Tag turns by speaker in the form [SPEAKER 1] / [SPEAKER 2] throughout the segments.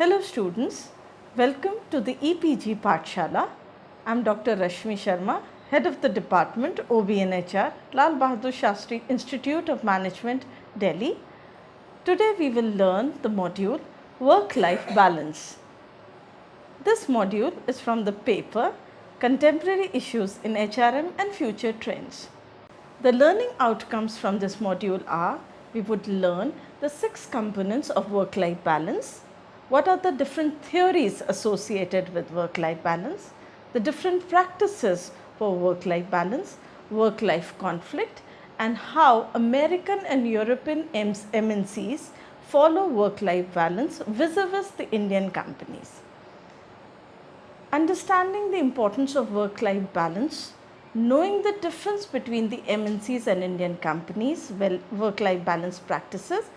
[SPEAKER 1] Hello students, welcome to the EPG Pathshala. I am Dr. Rashmi Sharma, Head of the Department OBNHR, Lal Bahadur Shastri Institute of Management, Delhi. Today we will learn the module Work-Life Balance. This module is from the paper Contemporary Issues in HRM and Future Trends. The learning outcomes from this module are: we would learn the 6 components of work-life balance. What are the different theories associated with work-life balance? The different practices for work-life balance, work-life conflict, and how American and European MNCs follow work-life balance vis-a-vis the Indian companies. Understanding the importance of work-life balance, knowing the difference between the MNCs and Indian companies' work-life balance practices,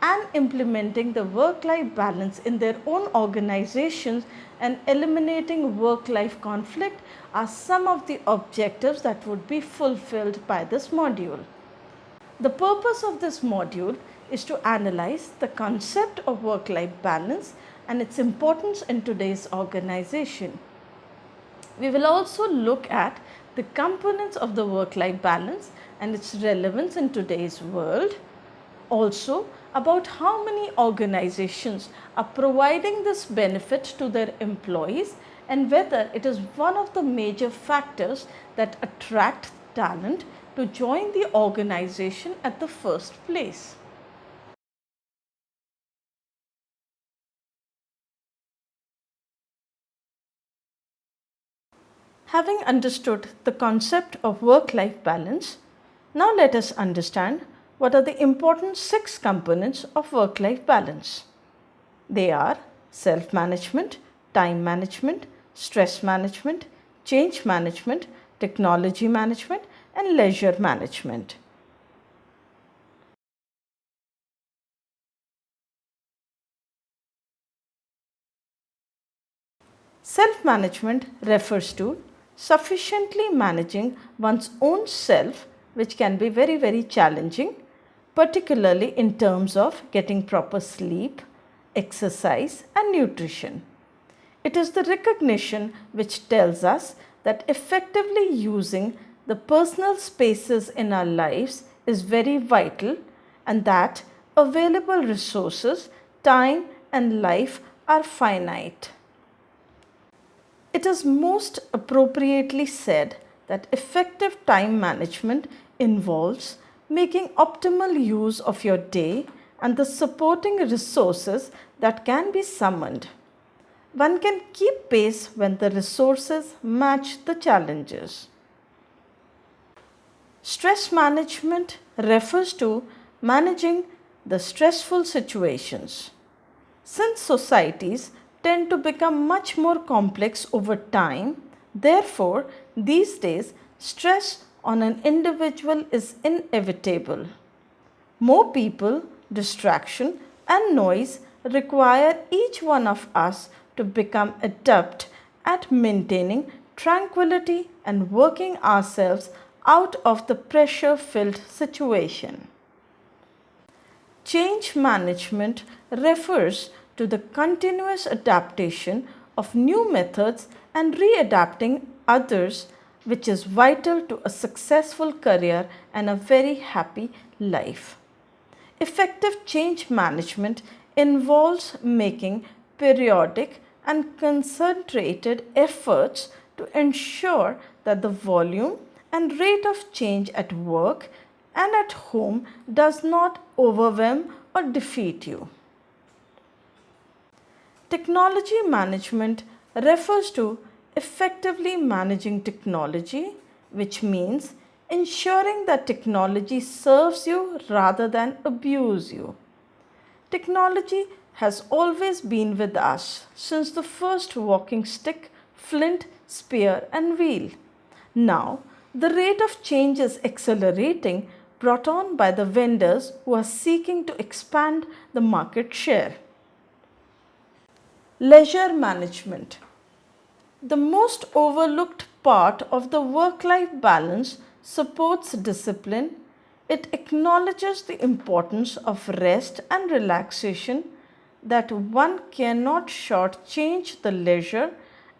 [SPEAKER 1] and implementing the work-life balance in their own organizations and eliminating work-life conflict are some of the objectives that would be fulfilled by this module. The purpose of this module is to analyze the concept of work-life balance and its importance in today's organization. We will also look at the components of the work-life balance and its relevance in today's world. Also, about how many organizations are providing this benefit to their employees and whether it is one of the major factors that attract talent to join the organization at the first place. Having understood the concept of work-life balance, now let us understand what are the important 6 components of work-life balance. They are self-management, time management, stress management, change management, technology management, and leisure management. Self-management refers to sufficiently managing one's own self, which can be very challenging, particularly in terms of getting proper sleep, exercise, and nutrition. It is the recognition which tells us that effectively using the personal spaces in our lives is very vital and that available resources, time, and life are finite. It is most appropriately said that effective time management involves making optimal use of your day and the supporting resources that can be summoned. One can keep pace when the resources match the challenges. Stress management refers to managing the stressful situations. Since societies tend to become much more complex over time, therefore, these days, stress on an individual is inevitable. More people, distraction, and noise require each one of us to become adept at maintaining tranquility and working ourselves out of the pressure-filled situation. Change management refers to the continuous adaptation of new methods and readapting others, which is vital to a successful career and a very happy life. Effective change management involves making periodic and concentrated efforts to ensure that the volume and rate of change at work and at home does not overwhelm or defeat you. Technology management refers to effectively managing technology, which means ensuring that technology serves you rather than abuse you. Technology has always been with us since the first walking stick, flint, spear, and wheel. Now, the rate of change is accelerating, brought on by the vendors who are seeking to expand the market share. Leisure management. The most overlooked part of the work-life balance supports discipline. It acknowledges the importance of rest and relaxation, that one cannot shortchange the leisure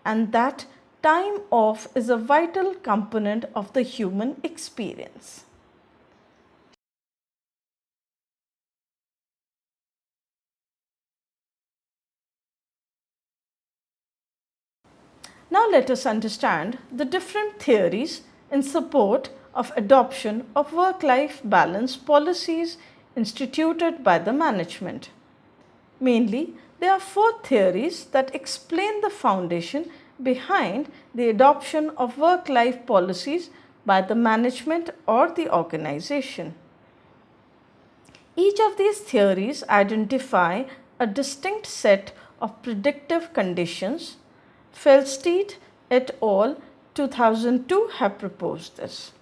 [SPEAKER 1] and that time off is a vital component of the human experience. Now let us understand the different theories in support of adoption of work-life balance policies instituted by the management. Mainly, there are four theories that explain the foundation behind the adoption of work-life policies by the management or the organization. Each of these theories identify a distinct set of predictive conditions. Feldstedt et al. 2002 have proposed this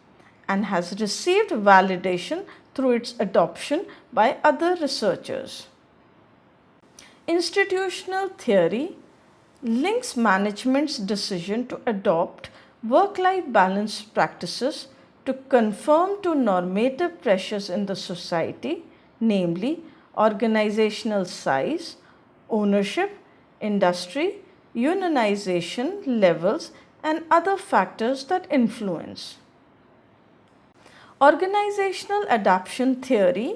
[SPEAKER 1] and has received validation through its adoption by other researchers. Institutional theory links management's decision to adopt work-life balance practices to conform to normative pressures in the society, namely organizational size, ownership, industry, unionization levels, and other factors that influence. Organizational adaptation theory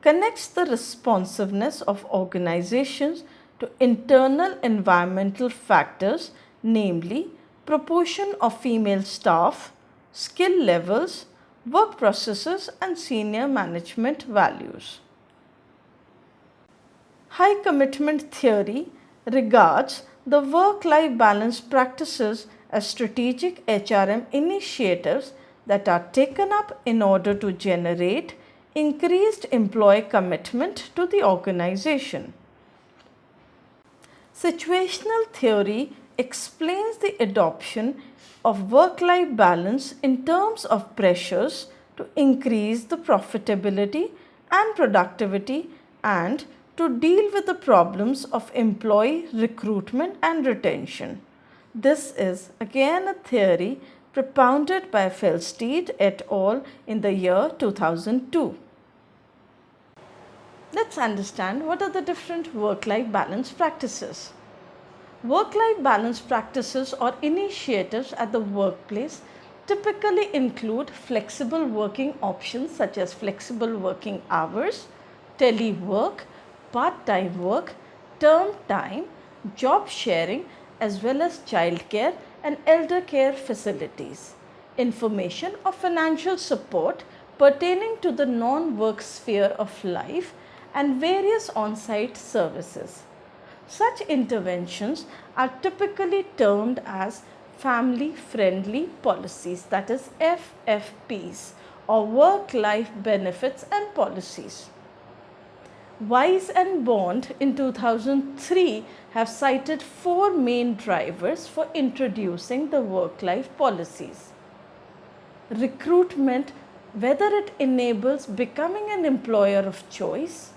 [SPEAKER 1] connects the responsiveness of organizations to internal environmental factors, namely proportion of female staff, skill levels, work processes, and senior management values. High commitment theory regards the work-life balance practices as strategic HRM initiatives that are taken up in order to generate increased employee commitment to the organization. Situational theory explains the adoption of work-life balance in terms of pressures to increase the profitability and productivity and to deal with the problems of employee recruitment and retention. This is again a theory propounded by Feldstedt et al. In the year 2002. Let's understand what are the different work-life balance practices. Work-life balance practices or initiatives at the workplace typically include flexible working options such as flexible working hours, telework, part-time work, term time, job sharing, as well as childcare and elder care facilities, information or financial support pertaining to the non-work sphere of life, and various on-site services. Such interventions are typically termed as family-friendly policies, that is FFPs, or work-life benefits and policies. Wise and Bond in 2003 have cited four main drivers for introducing the work-life policies. Recruitment, whether it enables becoming an employer of choice,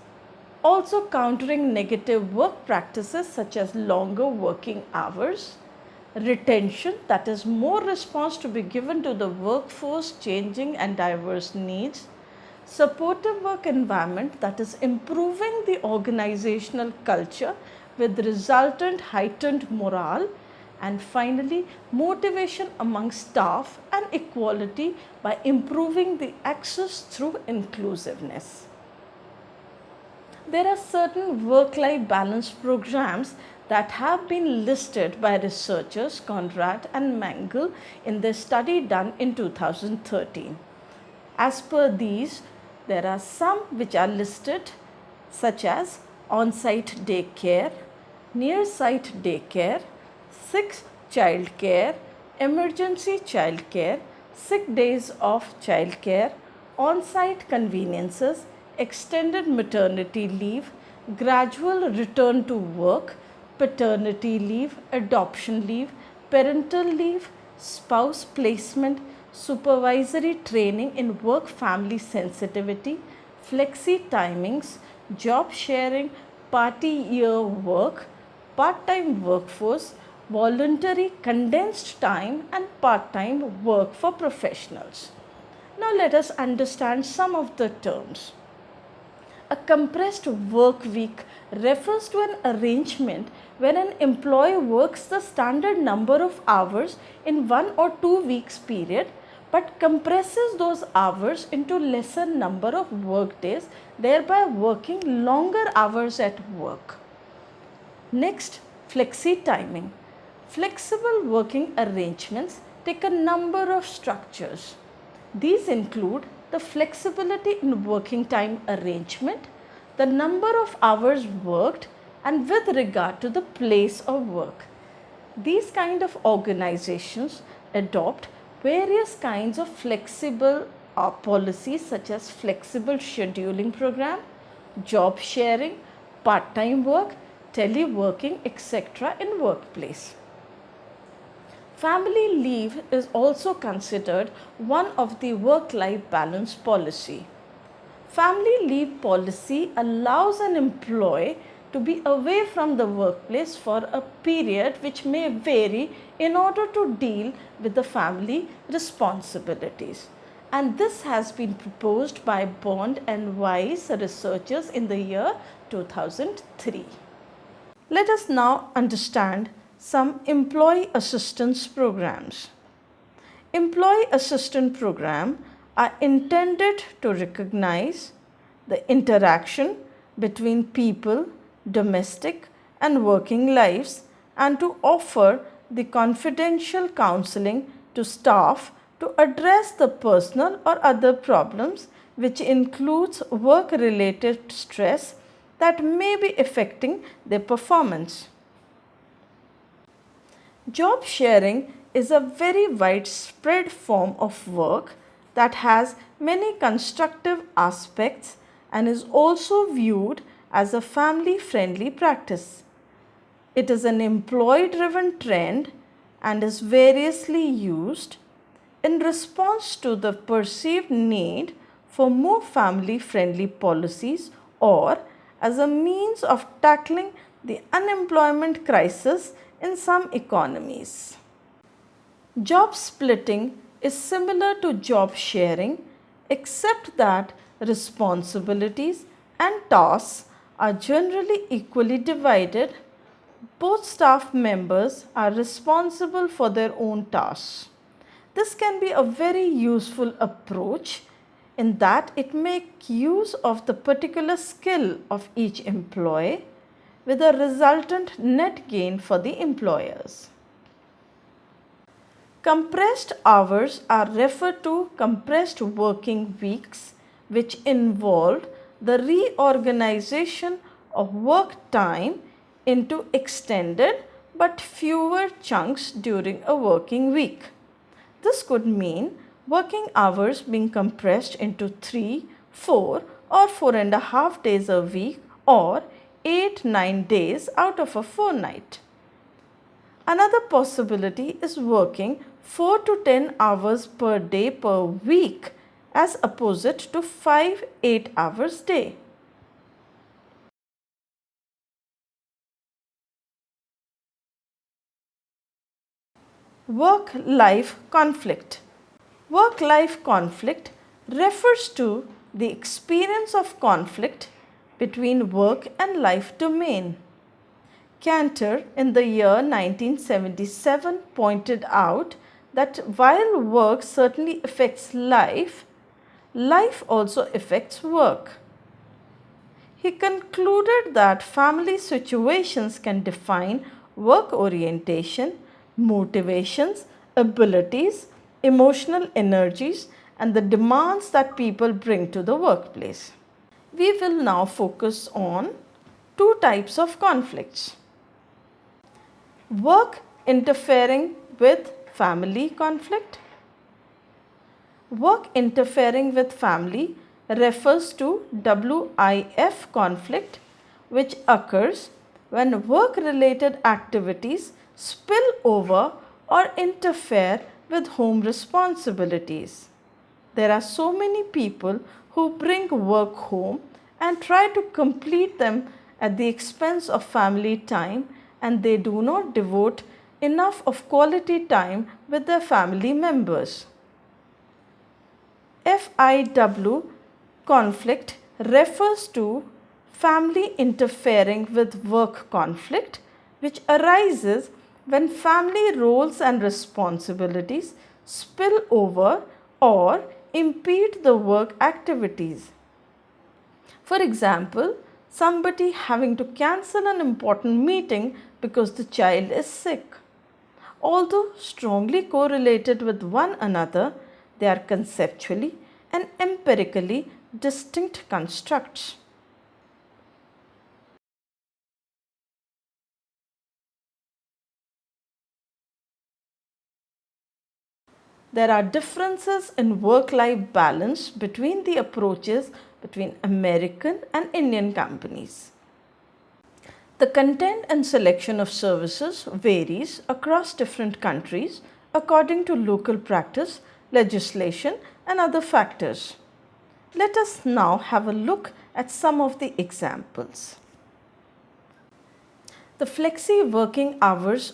[SPEAKER 1] also countering negative work practices such as longer working hours, retention, that is more response to be given to the workforce changing and diverse needs, supportive work environment, that is improving the organizational culture with resultant heightened morale, and finally motivation among staff and equality by improving the access through inclusiveness. There are certain work-life balance programs that have been listed by researchers Conrad and Mangel in their study done in 2013. As per these, there are some which are listed such as on-site daycare, near-site daycare, sick childcare, emergency childcare, sick days of childcare, on-site conveniences, extended maternity leave, gradual return to work, paternity leave, adoption leave, parental leave, spouse placement, supervisory training in work family sensitivity, flexi timings, job sharing, party year work, part-time workforce, voluntary condensed time, and part-time work for professionals. Now let us understand some of the terms. A compressed work week refers to an arrangement where an employee works the standard number of hours in 1 or 2 weeks period but compresses those hours into lesser number of work days, thereby working longer hours at work. Next, flexi timing. Flexible working arrangements take a number of structures. These include the flexibility in working time arrangement, the number of hours worked, and with regard to the place of work. These kind of organizations adopt various kinds of flexible policies such as flexible scheduling program, job sharing, part-time work, teleworking, etc. in workplace. Family leave is also considered one of the work-life balance policy. Family leave policy allows an employee to be away from the workplace for a period which may vary in order to deal with the family responsibilities. And this has been proposed by Bond and Weiss researchers in the year 2003. Let us now understand some employee assistance programs. Employee assistance programs are intended to recognize the interaction between people, domestic and working lives, and to offer the confidential counseling to staff to address the personal or other problems, which includes work-related stress that may be affecting their performance. Job sharing is a very widespread form of work that has many constructive aspects and is also viewed as a family-friendly practice. It is an employee-driven trend and is variously used in response to the perceived need for more family-friendly policies or as a means of tackling the unemployment crisis in some economies. Job splitting is similar to job sharing, except that responsibilities and tasks are generally equally divided. Both staff members are responsible for their own tasks. This can be a very useful approach in that it makes use of the particular skill of each employee with a resultant net gain for the employers. Compressed hours are referred to compressed working weeks, which involve the reorganization of work time into extended but fewer chunks during a working week. This could mean working hours being compressed into 3, 4 or 4.5 days a week or 8-9 days out of a fortnight. Another possibility is working 4 to 10 hours per day per week as opposite to 5-8 hours day. Work-life conflict. Work-life conflict refers to the experience of conflict between work and life domain. Cantor in the year 1977 pointed out that while work certainly affects life, life also affects work. He concluded that family situations can define work orientation, motivations, abilities, emotional energies, and the demands that people bring to the workplace. We will now focus on two types of conflicts. Work interfering with family conflict. Work interfering with family refers to WIF conflict, which occurs when work-related activities spill over or interfere with home responsibilities. There are so many people who bring work home and try to complete them at the expense of family time, and they do not devote enough of quality time with their family members. FIW conflict refers to family interfering with work conflict, which arises when family roles and responsibilities spill over or impede the work activities. For example, somebody having to cancel an important meeting because the child is sick. Although strongly correlated with one another, they are conceptually and empirically distinct constructs. There are differences in work-life balance between the approaches between American and Indian companies. The content and selection of services varies across different countries according to local practice, legislation, and other factors. Let us now have a look at some of the examples. The flexi working hours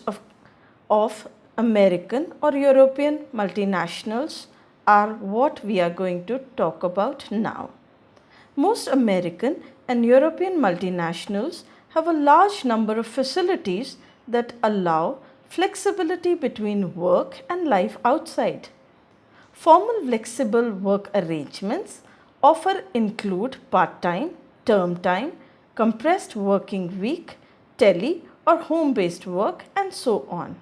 [SPEAKER 1] of American or European multinationals are what we are going to talk about now. Most American and European multinationals have a large number of facilities that allow flexibility between work and life outside. Formal flexible work arrangements often include part-time, term time, compressed working week, tele or home-based work, and so on.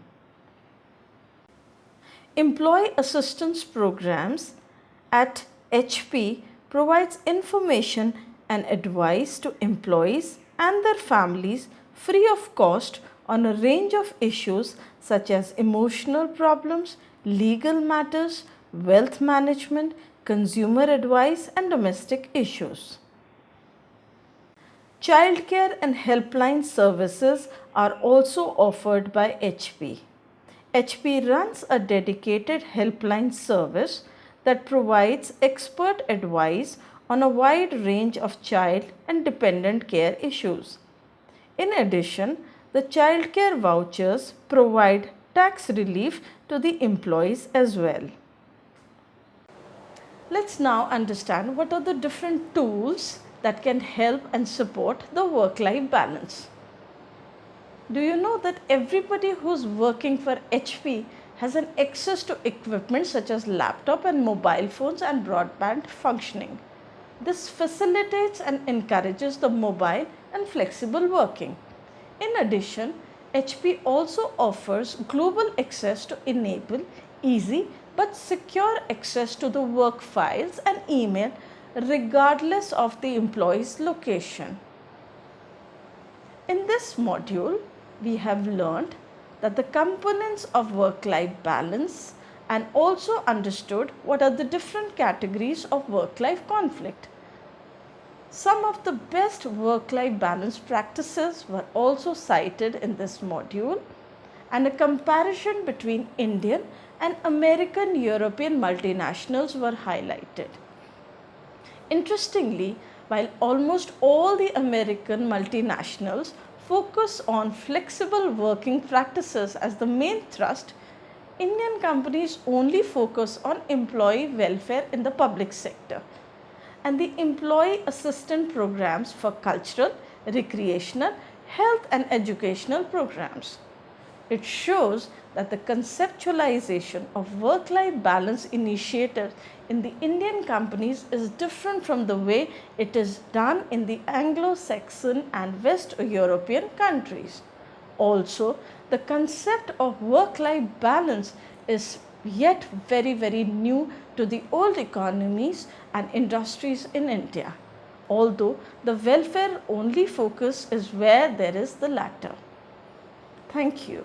[SPEAKER 1] Employee assistance programs at HP provides information and advice to employees and their families free of cost on a range of issues such as emotional problems, legal matters, wealth management, consumer advice, and domestic issues. Childcare and helpline services are also offered by HP. HP runs a dedicated helpline service that provides expert advice on a wide range of child and dependent care issues. In addition, the childcare vouchers provide tax relief to the employees as well. Let's now understand what are the different tools that can help and support the work-life balance. Do you know that everybody who's working for HP has an access to equipment such as laptop and mobile phones and broadband functioning? This facilitates and encourages the mobile and flexible working. In addition, HP also offers global access to enable easy but secure access to the work files and email regardless of the employee's location. In this module, we have learned that the components of work-life balance and also understood what are the different categories of work-life conflict. Some of the best work-life balance practices were also cited in this module, and a comparison between Indian and American European multinationals were highlighted. Interestingly, while almost all the American multinationals focus on flexible working practices as the main thrust, Indian companies only focus on employee welfare in the public sector and the employee assistance programs for cultural, recreational, health and educational programs. It shows that the conceptualization of work-life balance initiatives in the Indian companies is different from the way it is done in the Anglo-Saxon and West European countries. Also, the concept of work-life balance is yet very new to the old economies and industries in India, although the welfare only focus is where there is the latter. Thank you.